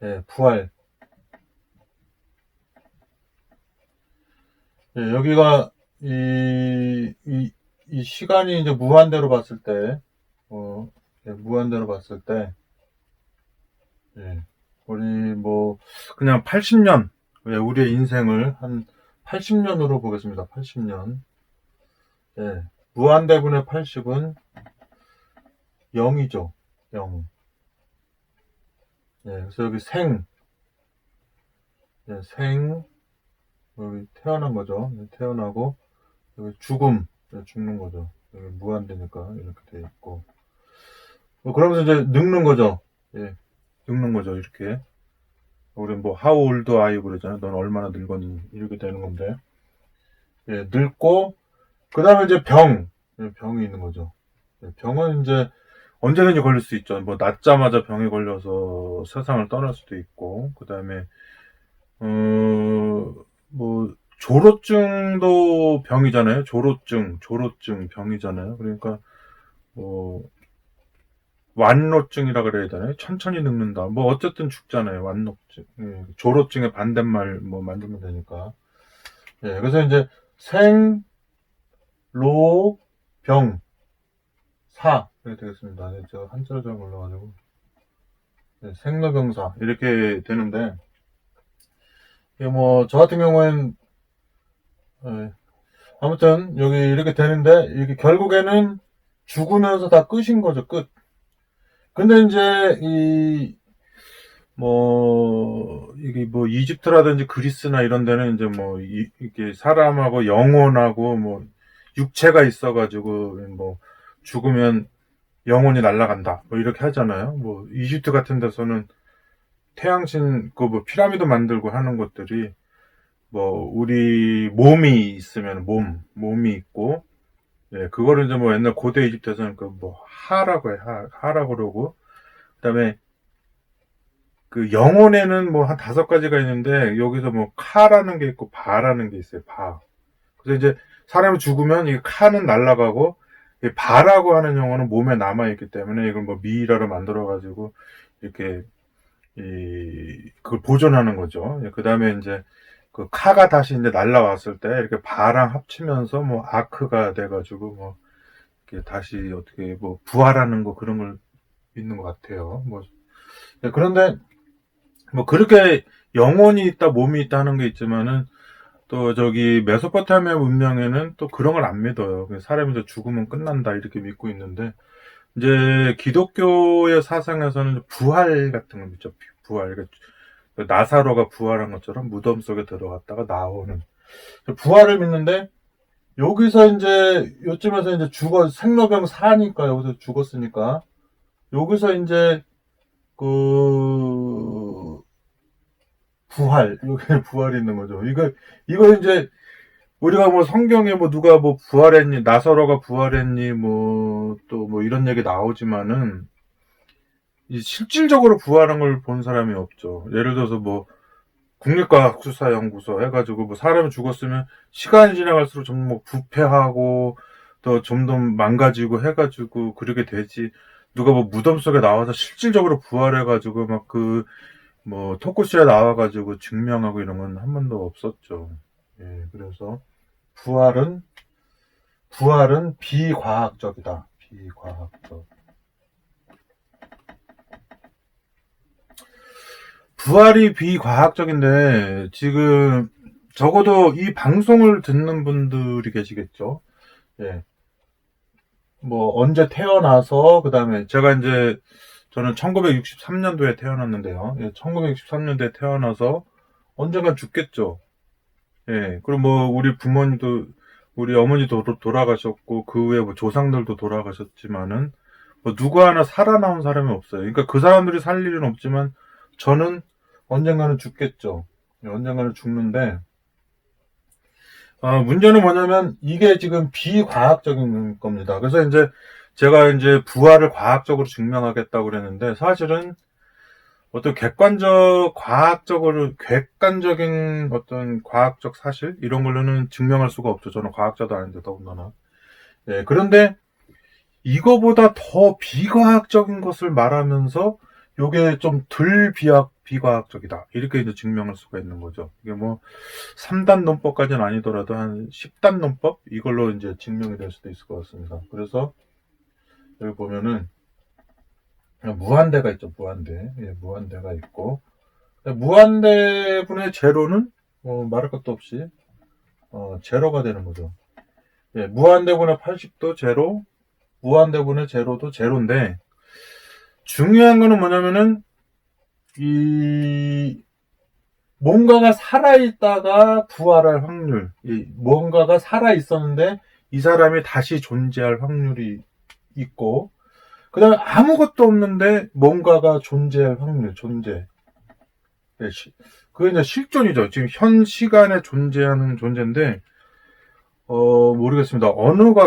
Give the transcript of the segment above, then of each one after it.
예, 부활. 예, 여기가 이 시간이 이제 무한대로 봤을 때, 예, 무한대로 봤을 때, 예, 우리 뭐 그냥 80년, 예, 우리의 인생을 한 80년으로 보겠습니다. 80년. 예, 무한대분의 80은 0이죠. 0. 예, 그래서 여기 예, 여기 태어난 거죠. 예, 태어나고, 여기 죽음, 예, 죽는 거죠. 여기 무한대니까 이렇게 돼 있고. 그러면서 이제 늙는 거죠. 예, 늙는 거죠. 이렇게. 우리 뭐, how old are you 그러잖아요. 넌 얼마나 늙었니? 이렇게 되는 건데. 예, 늙고, 그 다음에 이제 예, 병이 있는 거죠. 예, 병은 이제 언제든지 걸릴 수 있죠. 뭐, 낳자마자 병에 걸려서 세상을 떠날 수도 있고, 그 다음에, 뭐, 조로증도 병이잖아요. 조로증 병이잖아요. 그러니까, 뭐, 완로증이라 그래야 되나요? 천천히 늙는다. 뭐, 어쨌든 죽잖아요. 완로증. 예, 조로증의 반대말 뭐 만들면 되니까. 예, 그래서 이제 생, 로, 병, 사. 이렇게 되겠습니다. 예, 제가 한자로 잘 몰라가지고. 예, 생로병사. 이렇게 되는데, 예, 뭐, 저 같은 경우엔, 예, 아무튼, 여기 이렇게 되는데, 이게 결국에는 죽으면서 다 끝인 거죠, 끝. 근데 이제, 이게 뭐, 이집트라든지 그리스나 이런 데는 이제 뭐, 이게 사람하고 영혼하고 뭐, 육체가 있어가지고, 뭐, 죽으면 영혼이 날아간다. 뭐, 이렇게 하잖아요. 뭐, 이집트 같은 데서는 태양신, 그 뭐, 피라미드 만들고 하는 것들이, 뭐, 우리 몸이 있으면 몸이 있고, 예, 그거를 이제 뭐 옛날 고대 이집트에서는 그 뭐, 하라고 해, 하라고 그러고, 그 다음에 그 영혼에는 뭐 한 5가지가 있는데, 여기서 뭐, 카라는 게 있고, 바라는 게 있어요, 바. 그래서 이제 사람이 죽으면 이 카는 날아가고, 이 바라고 하는 영혼은 몸에 남아있기 때문에 이걸 뭐 미이라로 만들어가지고, 이렇게, 그걸 보존하는 거죠. 그 다음에 이제 그 카가 다시 이제 날라왔을 때 이렇게 바랑 합치면서 뭐 아크가 돼가지고 뭐 이렇게 다시 어떻게 뭐 부활하는 거 그런 걸 믿는 것 같아요. 뭐 네, 그런데 뭐 그렇게 영혼이 있다 몸이 있다 하는 게 있지만은 또 저기 메소포타미아 문명에는 또 그런 걸 안 믿어요. 사람이 저 죽으면 끝난다 이렇게 믿고 있는데 이제 기독교의 사상에서는 부활 같은 걸 믿죠. 부활. 그러니까 나사로가 부활한 것처럼 무덤 속에 들어갔다가 나오는 부활을 믿는데 여기서 이제 요쯤에서 이제 생로병 사니까 여기서 죽었으니까 여기서 이제 그 여기 부활이 있는 거죠. 이거 이제 우리가 뭐 성경에 뭐 누가 뭐 부활했니 나사로가 부활했니 뭐 또 뭐 이런 얘기 나오지만은 이 실질적으로 부활한 걸 본 사람이 없죠. 예를 들어서 뭐 국립과학수사연구소 해가지고 뭐 사람이 죽었으면 시간이 지나갈수록 좀 뭐 부패하고 또 좀 더 망가지고 해가지고 그렇게 되지. 누가 뭐 무덤 속에 나와서 실질적으로 부활해가지고 막 그 뭐 토크쇼에 나와가지고 증명하고 이런 건 한 번도 없었죠. 예, 그래서 부활은 비과학적이다. 비과학적. 부활이 비과학적인데 지금 적어도 이 방송을 듣는 분들이 계시겠죠. 예. 뭐 언제 태어나서 그다음에 제가 이제 저는 1963년도에 태어났는데요. 예, 1963년도에 태어나서 언젠가 죽겠죠. 예. 그리고 뭐 우리 부모님도 우리 어머니도 돌아가셨고 그 외에 뭐 조상들도 돌아가셨지만은 뭐 누구 하나 살아남은 사람이 없어요. 그러니까 그 사람들이 살 일은 없지만 저는 언젠가는 죽겠죠. 예, 언젠가는 죽는데 문제는 뭐냐면 이게 지금 비과학적인 겁니다. 그래서 이제 제가 이제 부활을 과학적으로 증명하겠다고 그랬는데 사실은 어떤 객관적인 어떤 과학적 사실 이런 걸로는 증명할 수가 없죠. 저는 과학자도 아닌데 더군다나. 예, 그런데 이거보다 더 비과학적인 것을 말하면서 요게 좀 덜 비과학적이다. 이렇게 이제 증명할 수가 있는 거죠. 이게 뭐 3단 논법까지는 아니더라도 한 10단 논법 이걸로 이제 증명이 될 수도 있을 것 같습니다. 그래서 여기 보면은 무한대가 있죠. 무한대. 예, 무한대가 있고 무한대분의 제로는 말할 것도 없이 제로가 되는 거죠. 예, 무한대분의 80도 제로, 무한대분의 제로도 제로인데 중요한 거는 뭐냐면은 이 뭔가가 살아있다가 부활할 확률, 뭔가가 살아있었는데 이 사람이 다시 존재할 확률이 있고, 그 다음에 아무것도 없는데 뭔가가 존재할 확률, 존재. 네, 그게 이제 실존이죠. 지금 현 시간에 존재하는 존재인데, 모르겠습니다.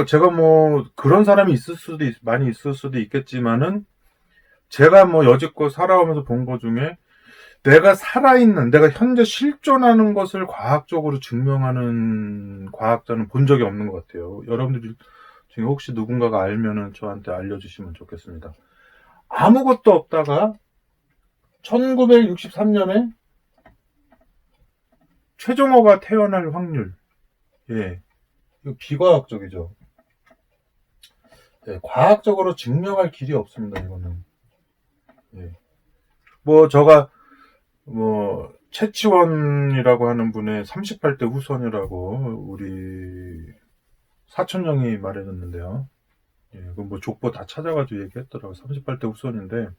제가 뭐 그런 사람이 많이 있을 수도 있겠지만은, 제가 뭐 여지껏 살아오면서 본 것 중에 내가 현재 실존하는 것을 과학적으로 증명하는 과학자는 본 적이 없는 것 같아요. 여러분들 중에 혹시 누군가가 알면은 저한테 알려주시면 좋겠습니다. 아무것도 없다가 1963년에 최종호가 태어날 확률. 예. 이거 비과학적이죠. 예, 과학적으로 증명할 길이 없습니다, 이거는. 예. 최치원이라고 하는 분의 38대 후손이라고 우리 사촌형이 말해줬는데요. 예, 그 뭐 족보 다 찾아가지고 얘기했더라고. 38대 후손인데,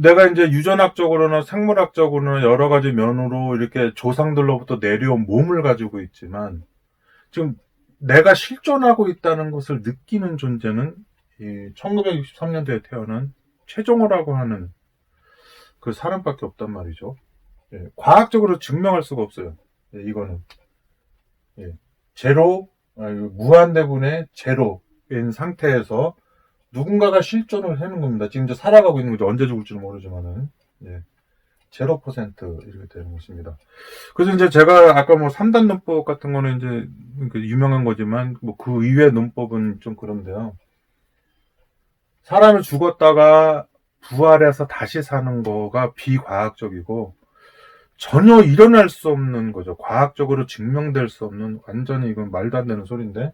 내가 이제 유전학적으로나 생물학적으로나 여러 가지 면으로 이렇게 조상들로부터 내려온 몸을 가지고 있지만, 지금 내가 실존하고 있다는 것을 느끼는 존재는 1963년도에 태어난 최종호라고 하는 그 사람밖에 없단 말이죠. 예, 과학적으로 증명할 수가 없어요. 예, 이거는. 예, 무한대분의 제로인 상태에서 누군가가 실존을 하는 겁니다. 지금 이제 살아가고 있는 거죠. 언제 죽을지는 모르지만은. 예, 0% 이렇게 되는 것입니다. 그래서 이제 제가 아까 뭐 3단 논법 같은 거는 이제 유명한 거지만 뭐 그 이외의 논법은 좀 그런데요. 사람이 죽었다가 부활해서 다시 사는 거가 비과학적이고 전혀 일어날 수 없는 거죠. 과학적으로 증명될 수 없는, 완전히 이건 말도 안 되는 소리인데,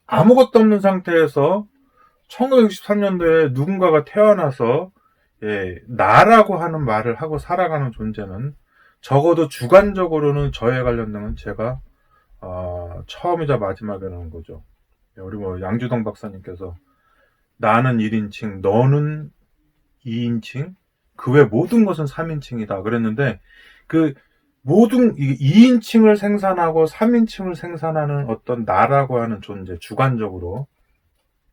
아무것도 없는 상태에서 1963년도에 누군가가 태어나서 나라고 하는 말을 하고 살아가는 존재는 적어도 주관적으로는 저에 관련된 제가 처음이자 마지막이라는 거죠. 우리 뭐 양주동 박사님께서 나는 1인칭, 너는 2인칭, 그 외 모든 것은 3인칭이다 그랬는데, 그 모든 2인칭을 생산하고 3인칭을 생산하는 어떤 나라고 하는 존재, 주관적으로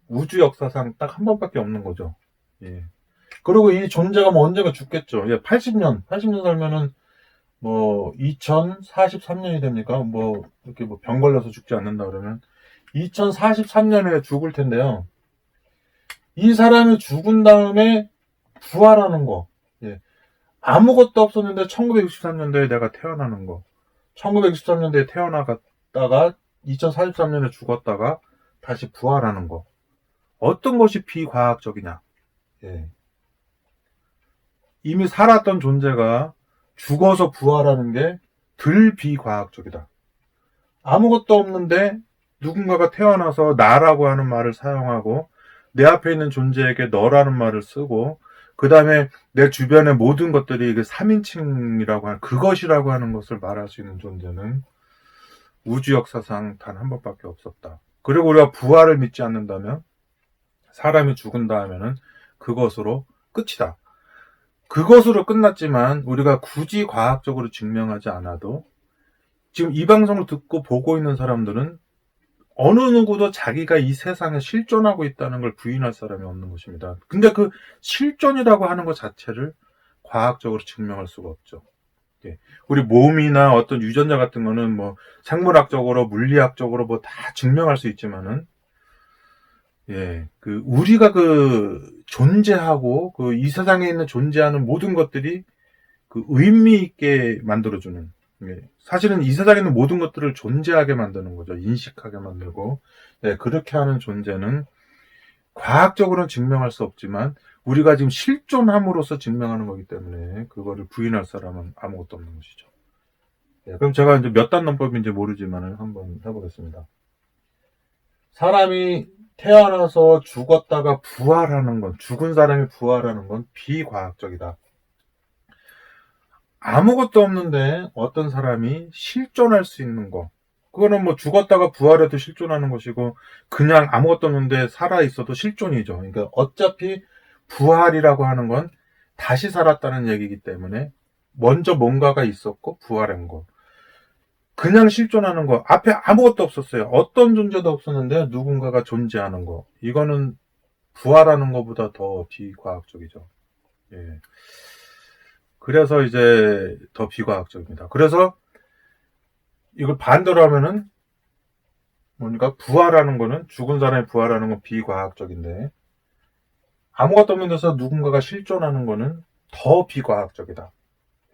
우주 역사상 딱 한 번밖에 없는 거죠. 예. 그리고 이 존재가 뭐 언제가 죽겠죠. 예, 80년 살면은 뭐 2043년이 됩니까? 뭐 이렇게 뭐 병 걸려서 죽지 않는다 그러면 2043년에 죽을 텐데요. 이 사람이 죽은 다음에 부활하는 거. 예. 아무것도 없었는데 1963년도에 내가 태어나는 거. 1963년도에 태어나갔다가 2043년에 죽었다가 다시 부활하는 거. 어떤 것이 비과학적이냐. 예. 이미 살았던 존재가 죽어서 부활하는 게 덜 비과학적이다. 아무것도 없는데 누군가가 태어나서 나라고 하는 말을 사용하고 내 앞에 있는 존재에게 너라는 말을 쓰고 그 다음에 내 주변의 모든 것들이 3인칭이라고 하는 그것이라고 하는 것을 말할 수 있는 존재는 우주 역사상 단 한 번밖에 없었다. 그리고 우리가 부활을 믿지 않는다면 사람이 죽은 다음에는 그것으로 끝이다. 그것으로 끝났지만 우리가 굳이 과학적으로 증명하지 않아도 지금 이 방송을 듣고 보고 있는 사람들은 어느 누구도 자기가 이 세상에 실존하고 있다는 걸 부인할 사람이 없는 것입니다. 근데 그 실존이라고 하는 것 자체를 과학적으로 증명할 수가 없죠. 우리 몸이나 어떤 유전자 같은 거는 뭐 생물학적으로, 물리학적으로 뭐 다 증명할 수 있지만은, 우리가 존재하고, 이 세상에 있는 존재하는 모든 것들이 의미 있게 만들어주는, 사실은 이 세상에 있는 모든 것들을 존재하게 만드는 거죠. 인식하게 만들고, 그렇게 하는 존재는 과학적으로는 증명할 수 없지만 우리가 지금 실존함으로써 증명하는 거기 때문에 그거를 부인할 사람은 아무것도 없는 것이죠. 예, 그럼 제가 이제 몇 단 논법인지 모르지만 한번 해보겠습니다. 사람이 태어나서 죽었다가 부활하는 건, 죽은 사람이 부활하는 건 비과학적이다. 아무것도 없는데 어떤 사람이 실존할 수 있는 거, 그거는 뭐 죽었다가 부활해도 실존하는 것이고 그냥 아무것도 없는데 살아 있어도 실존이죠. 그러니까 어차피 부활이라고 하는 건 다시 살았다는 얘기이기 때문에 먼저 뭔가가 있었고 부활한 거. 그냥 실존하는 거, 앞에 아무것도 없었어요. 어떤 존재도 없었는데 누군가가 존재하는 거. 이거는 부활하는 것보다 더 비과학적이죠. 예. 그래서 이제 더 비과학적입니다. 그래서 이걸 반대로 하면은 뭡니까? 부활하는 거는, 죽은 사람이 부활하는 건 비과학적인데 아무것도 없는 데서 누군가가 실존하는 거는 더 비과학적이다.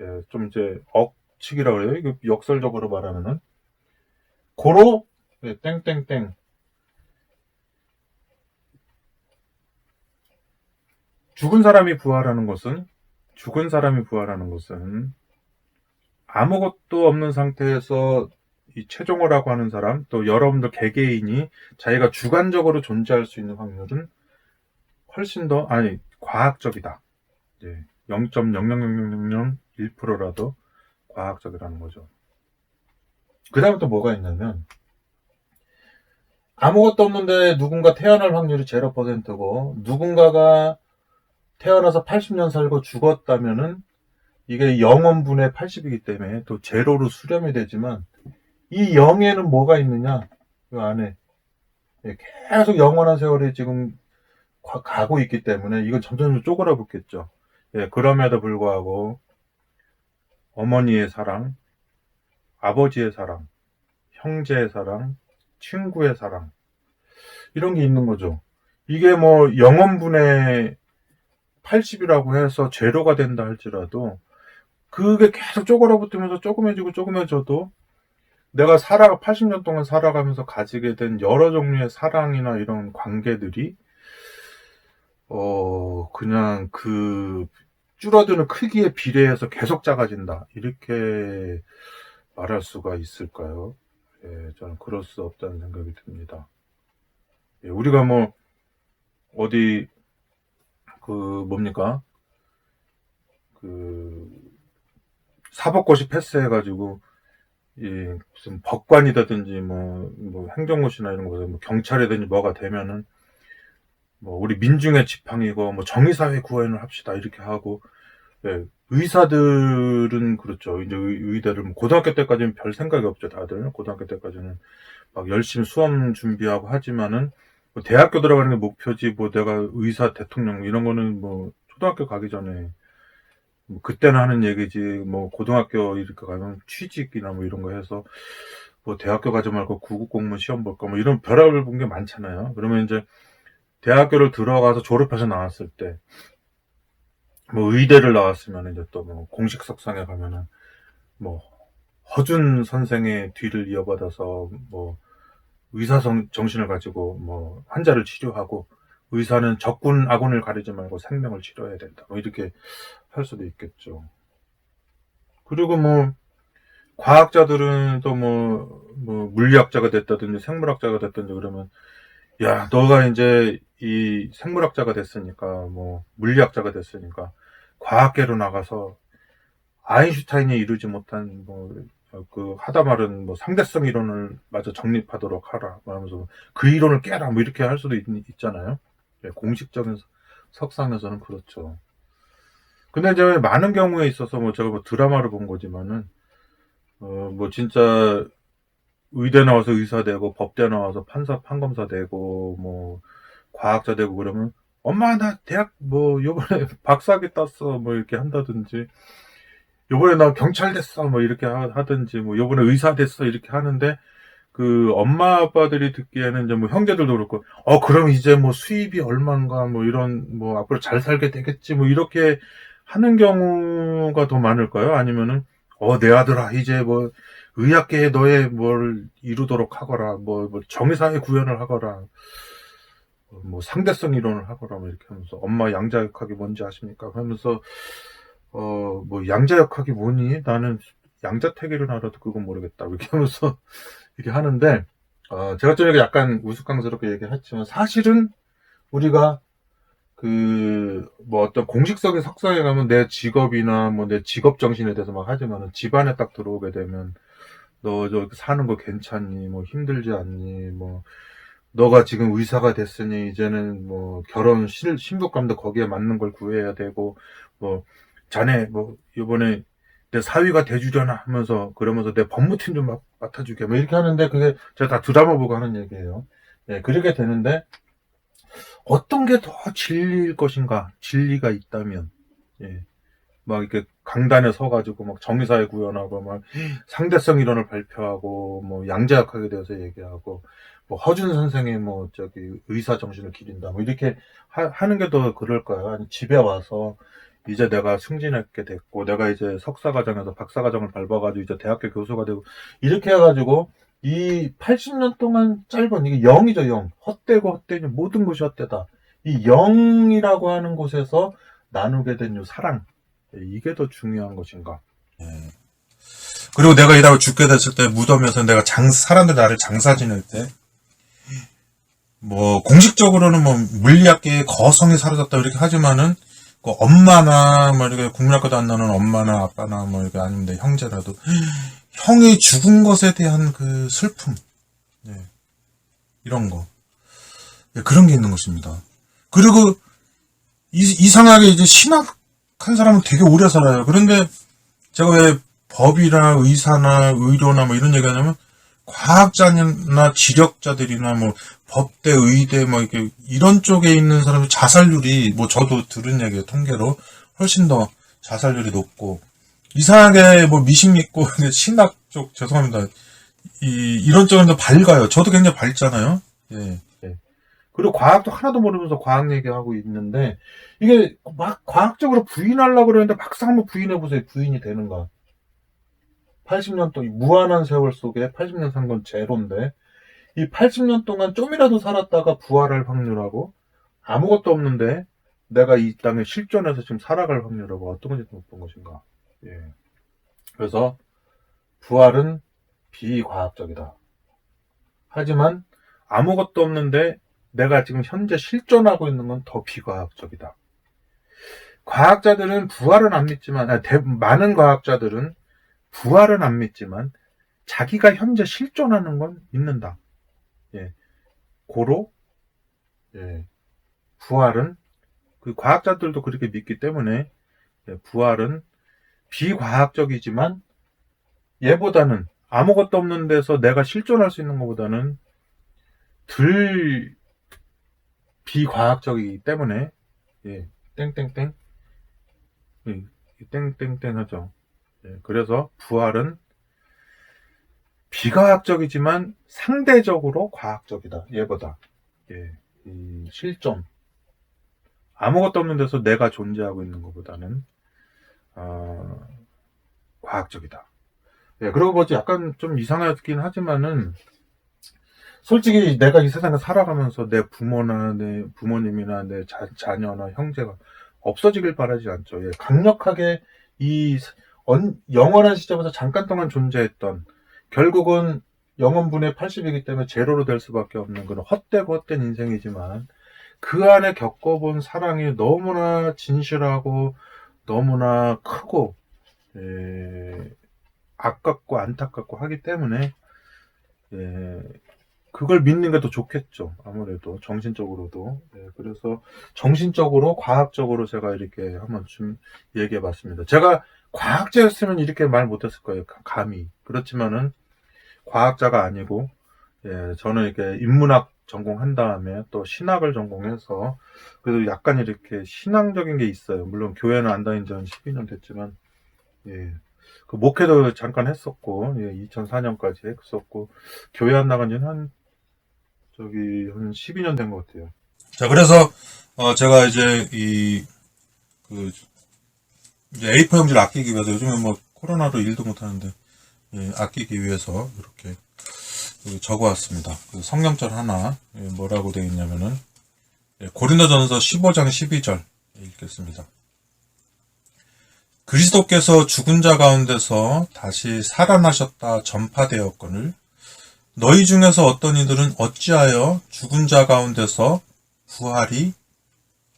예, 좀 이제 억측이라고 그래요. 이거 역설적으로 말하면은 고로 예, 땡땡땡 죽은 사람이 부활하는 것은 아무것도 없는 상태에서 이 최종호라고 하는 사람, 또 여러분들 개개인이 자기가 주관적으로 존재할 수 있는 확률은 훨씬 더, 과학적이다. 0.00001%라도 과학적이라는 거죠. 그 다음에 또 뭐가 있냐면, 아무것도 없는데 누군가 태어날 확률이 0%고, 누군가가 태어나서 80년 살고 죽었다면은, 이게 0원분의 80이기 때문에 또 제로로 수렴이 되지만, 이 0에는 뭐가 있느냐? 그 안에. 계속 영원한 세월이 지금 가고 있기 때문에 이건 점점 쪼그라붙겠죠. 예, 그럼에도 불구하고 어머니의 사랑, 아버지의 사랑, 형제의 사랑, 친구의 사랑, 이런 게 있는 거죠. 이게 뭐 0원분의 80이라고 해서 제로가 된다 할지라도 그게 계속 쪼그라붙으면서 조금해지고 내가 80년 동안 살아가면서 가지게 된 여러 종류의 사랑이나 이런 관계들이 그냥 그 줄어드는 크기에 비례해서 계속 작아진다. 이렇게 말할 수가 있을까요? 예, 저는 그럴 수 없다는 생각이 듭니다. 예, 우리가 뭐 어디 뭡니까? 사법고시 패스해가지고 무슨 법관이라든지 뭐 행정고시나 이런 거서 뭐 경찰이든지 뭐가 되면은 뭐 우리 민중의 지팡이고 뭐 정의사회 구현을 합시다 이렇게 하고, 예, 의사들은 그렇죠. 이제 의대를 뭐 고등학교 때까지는 별 생각이 없죠. 다들 고등학교 때까지는 막 열심히 수험 준비하고 하지만은 뭐 대학교 들어가는 게 목표지 뭐 내가 의사 대통령 이런 거는 뭐 초등학교 가기 전에 뭐 그때는 하는 얘기지. 뭐 고등학교 이렇게 가면 취직이나 뭐 이런 거 해서 뭐 대학교 가지 말고 구급 공무원 시험 볼까 뭐 이런 별의별 본 게 많잖아요. 그러면 이제 대학교를 들어가서 졸업해서 나왔을 때 뭐 의대를 나왔으면 이제 또 뭐 공식 석상에 가면은 뭐 허준 선생의 뒤를 이어받아서 뭐 의사 정신을 가지고 뭐 환자를 치료하고, 의사는 적군 아군을 가리지 말고 생명을 치료해야 된다. 뭐 이렇게 할 수도 있겠죠. 그리고 뭐 과학자들은 또 뭐 물리학자가 됐다든지 생물학자가 됐든지 그러면, 야, 너가 이제 이 생물학자가 됐으니까 뭐 물리학자가 됐으니까 과학계로 나가서 아인슈타인이 이루지 못한 하다 말은 뭐 상대성 이론을 마저 정립하도록 하라 말하면서 그 이론을 깨라 뭐 이렇게 할 수도 있잖아요. 예, 공식적인 석상에서는 그렇죠. 근데 이제 많은 경우에 있어서 뭐 제가 뭐 드라마를 본 거지만은 뭐 진짜 의대 나와서 의사 되고 법대 나와서 판검사 되고 뭐 과학자 되고 그러면 엄마 나 대학 뭐 요번에 박사학위 땄어 뭐 이렇게 한다든지, 요번에 나 경찰 됐어 뭐 이렇게 하든지, 뭐 요번에 의사 됐어 이렇게 하는데 그 엄마 아빠들이 듣기에는 이제 뭐 형제들도 그렇고 그럼 이제 뭐 수입이 얼마인가 뭐 이런 뭐 앞으로 잘 살게 되겠지 뭐 이렇게 하는 경우가 더 많을까요? 아니면은 내 아들아 이제 뭐 의학계에 너의 뭘 이루도록 하거라 뭐 정의사회 구현을 하거라, 뭐 상대성 이론을 하거나 뭐 이렇게 하면서 엄마 양자역학이 뭔지 아십니까? 하면서 뭐 양자역학이 뭐니? 나는 양자택일은 알아도 그건 모르겠다. 이렇게 하면서 이렇게 하는데 제가 좀 이렇게 약간 우스꽝스럽게 얘기했지만 사실은 우리가 뭐 어떤 공식적인 석상에 가면 내 직업이나 뭐 내 직업 정신에 대해서 막 하지만은 집안에 딱 들어오게 되면 너 저기 사는 거 괜찮니? 뭐 힘들지 않니? 뭐 너가 지금 의사가 됐으니 이제는 뭐 결혼 신부감도 거기에 맞는 걸 구해야 되고 뭐 자네 뭐 이번에 내 사위가 돼주려나 하면서 그러면서 내 법무팀 좀 맡아주게 뭐 이렇게 하는데 그게 제가 다 드라마 보고 하는 얘기예요. 예, 그렇게 되는데 어떤 게 더 진리일 것인가? 진리가 있다면 예. 막 이렇게 강단에 서가지고 막 정의사회 구현하고 막 상대성 이론을 발표하고 뭐 양자역학에 대해서 얘기하고 뭐 허준 선생의 뭐 저기 의사 정신을 기린다 뭐 이렇게 하는 게 더 그럴까요? 아니 집에 와서 이제 내가 승진했게 됐고 내가 이제 석사과정에서 박사과정을 밟아가지고 이제 대학교 교수가 되고 이렇게 해가지고 이 80년 동안 짧은 이게 0이죠 0 헛되고 헛되니 모든 것이 헛되다 이 0이라고 하는 곳에서 나누게 된 이 사랑 이게 더 중요한 것인가? 그리고 내가 이러고 죽게 됐을 때 무덤에서 내가 사람들 나를 장사 지낼 때, 뭐, 공식적으로는 뭐, 물리학계의 거성이 사라졌다 이렇게 하지만은, 그 엄마나, 뭐, 이렇게 국민학교도 안 나오는 엄마나 아빠나, 뭐, 이렇게 아니면 내 형제라도, 형이 죽은 것에 대한 그 슬픔, 네. 이런 거. 네, 그런 게 있는 것입니다. 그리고, 이상하게 이제 신학한 사람은 되게 오래 살아요. 그런데, 제가 왜 법이나 의사나 의료나 뭐 이런 얘기 하냐면, 과학자나 지력자들이나 뭐 법대, 의대 뭐 이렇게 이런 쪽에 있는 사람들 자살률이 뭐 저도 들은 얘기예요. 통계로 훨씬 더 자살률이 높고 이상하게 뭐 미신 믿고 신학 쪽 죄송합니다. 이런 쪽은 더 밝아요. 저도 굉장히 밝잖아요. 예. 예. 그리고 과학도 하나도 모르면서 과학 얘기하고 있는데 이게 막 과학적으로 부인하려고 그러는데 막상 한번 부인해보세요. 부인이 되는가. 80년 동안 무한한 세월 속에 80년 산 건 제로인데 이 80년 동안 좀이라도 살았다가 부활할 확률하고 아무것도 없는데 내가 이 땅에 실존해서 지금 살아갈 확률하고 어떤 건지 못 본 것인가. 예. 그래서 부활은 비과학적이다. 하지만 아무것도 없는데 내가 지금 현재 실존하고 있는 건 더 비과학적이다. 과학자들은 부활은 안 믿지만 많은 과학자들은 부활은 안 믿지만 자기가 현재 실존하는 건 믿는다. 예. 고로 예. 부활은 그 과학자들도 그렇게 믿기 때문에 예. 부활은 비과학적이지만 얘보다는 아무것도 없는 데서 내가 실존할 수 있는 것보다는 덜 비과학적이기 때문에 예. 땡땡땡 예. 땡땡땡 하죠. 예. 그래서 부활은 비과학적이지만 상대적으로 과학적이다. 얘보다. 예, 실존. 아무것도 없는 데서 내가 존재하고 있는 것보다는 과학적이다. 예, 그러고 보지 약간 좀 이상하긴 하지만은 솔직히 내가 이 세상에 살아가면서 내 부모나 내 부모님이나 내 자녀나 형제가 없어지길 바라지 않죠. 예, 강력하게 영원한 시점에서 잠깐 동안 존재했던 결국은 영원분의 80이기 때문에 제로로 될 수밖에 없는 그런 헛되고 헛된 인생이지만 그 안에 겪어본 사랑이 너무나 진실하고 너무나 크고 아깝고 안타깝고 하기 때문에 그걸 믿는 게 더 좋겠죠. 아무래도 정신적으로도. 그래서 정신적으로 과학적으로 제가 이렇게 한번 좀 얘기해 봤습니다. 제가 과학자였으면 이렇게 말 못했을 거예요. 감히. 그렇지만은 과학자가 아니고 저는 이렇게 인문학 전공한 다음에 또 신학을 전공해서 그래도 약간 이렇게 신앙적인 게 있어요. 물론 교회는 안 다닌 지 한 12년 됐지만 그 목회도 잠깐 했었고 2004년까지 했었고 교회 안 나간 지는 한 12년 된 것 같아요. 자, 그래서 제가 이제 이제 A4 용지를 아끼기 위해서 요즘에 뭐 코로나로 일도 못 하는데 아끼기 위해서 이렇게 적어왔습니다. 성경절 하나 뭐라고 되어 있냐면은 고린도전서 15장 12절 읽겠습니다. 그리스도께서 죽은 자 가운데서 다시 살아나셨다 전파되었거늘 너희 중에서 어떤 이들은 어찌하여 죽은 자 가운데서 부활이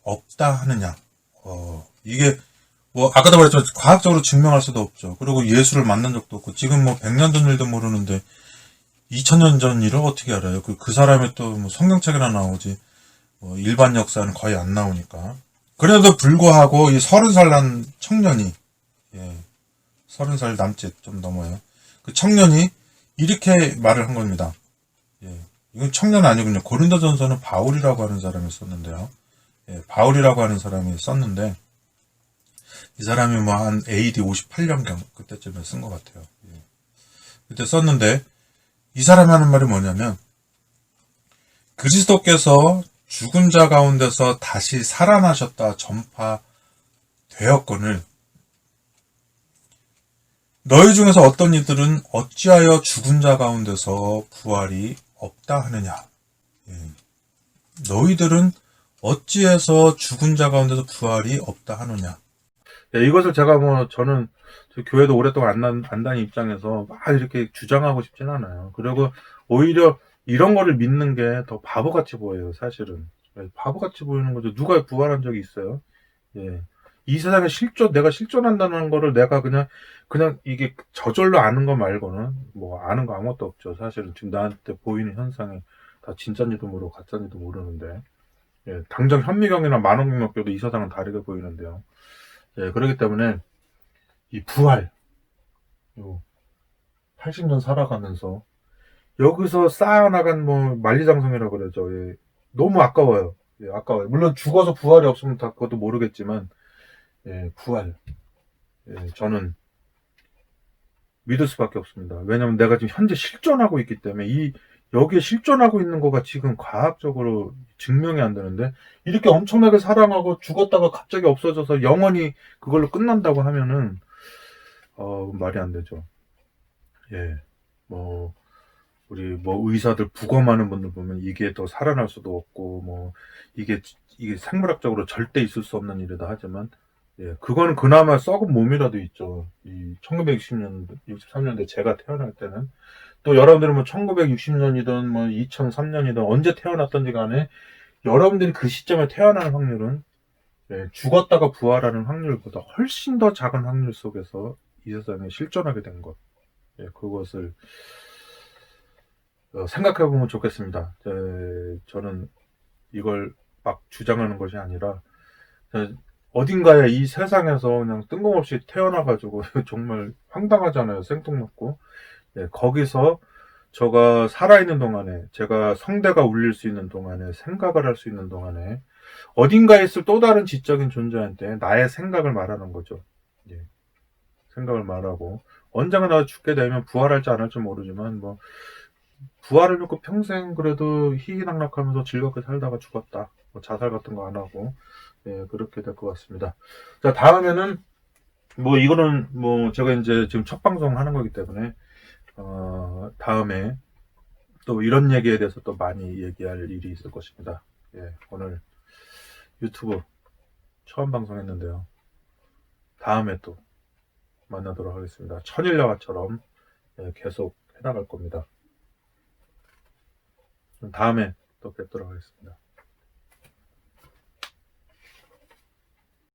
없다 하느냐. 이게 뭐 아까도 말했지만 과학적으로 증명할 수도 없죠. 그리고 예수를 만난 적도 없고 지금 뭐 100년 전 일도 모르는데 2000년 전 일을 어떻게 알아요? 그 사람이 또 뭐 성경책이나 나오지 일반 역사는 거의 안 나오니까. 그래도 불구하고 이 30살 난 청년이 30살 남짓 좀 넘어요. 그 청년이 이렇게 말을 한 겁니다. 이건 청년 아니군요. 고린도전서는 바울이라고 하는 사람이 썼는데요. 바울이라고 하는 사람이 썼는데 이 사람이 뭐 한 AD 58년경 그때쯤에 쓴 것 같아요. 그때 썼는데 이 사람이 하는 말이 뭐냐면 그리스도께서 죽은 자 가운데서 다시 살아나셨다 전파되었거늘 너희 중에서 어떤 이들은 어찌하여 죽은 자 가운데서 부활이 없다 하느냐. 너희들은 어찌해서 죽은 자 가운데서 부활이 없다 하느냐. 이것을 제가 저는 교회도 오랫동안 안 다닌 입장에서 막 이렇게 주장하고 싶진 않아요. 그리고 오히려 이런 거를 믿는 게 더 바보같이 보여요, 사실은. 바보같이 보이는 거죠. 누가 부활한 적이 있어요? 이 세상에 내가 실존한다는 거를 내가 그냥 이게 저절로 아는 거 말고는 뭐 아는 거 아무것도 없죠. 사실은 지금 나한테 보이는 현상이 다 진짜인지도 모르고 가짜인지도 모르는데. 당장 현미경이나 만원경 껴도 이 세상은 다르게 보이는데요. 그렇기 때문에 이 부활, 80년 살아가면서 여기서 쌓아나간 만리장성이라고 그러죠. 너무 아까워요. 아까워요. 물론 죽어서 부활이 없으면 다 그것도 모르겠지만, 부활. 저는 믿을 수밖에 없습니다. 왜냐면 내가 지금 현재 실존하고 있기 때문에 여기에 실존하고 있는 거가 지금 과학적으로 증명이 안 되는데 이렇게 엄청나게 사랑하고 죽었다가 갑자기 없어져서 영원히 그걸로 끝난다고 하면은 말이 안 되죠. 우리 의사들 부검하는 분들 보면 이게 더 살아날 수도 없고 이게 생물학적으로 절대 있을 수 없는 일이다 하지만 그거는 그나마 썩은 몸이라도 있죠. 이 1960년대, 63년대 제가 태어날 때는 또 여러분들은 1960년이든 2003년이든 언제 태어났던지 간에 여러분들이 그 시점에 태어나는 확률은 죽었다가 부활하는 확률보다 훨씬 더 작은 확률 속에서 이 세상에 실존하게 된 것. 그것을 생각해보면 좋겠습니다. 저는 이걸 막 주장하는 것이 아니라 어딘가에 이 세상에서 그냥 뜬금없이 태어나가지고 정말 황당하잖아요. 생뚱맞고. 거기서 제가 살아있는 동안에, 제가 성대가 울릴 수 있는 동안에, 생각을 할 수 있는 동안에 어딘가에 있을 또 다른 지적인 존재한테 나의 생각을 말하는 거죠. 생각을 말하고 언젠가 나 죽게 되면 부활할지 안 할지 모르지만 부활을 놓고 평생 그래도 희희낙낙하면서 즐겁게 살다가 죽었다. 자살 같은 거 안 하고 그렇게 될 것 같습니다. 자, 다음에는 이거는 제가 이제 지금 첫 방송 하는 거기 때문에 다음에 또 이런 얘기에 대해서 또 많이 얘기할 일이 있을 것입니다. 오늘 유튜브 처음 방송했는데요. 다음에 또 만나도록 하겠습니다. 천일야화처럼 계속 해나갈 겁니다. 다음에 또 뵙도록 하겠습니다.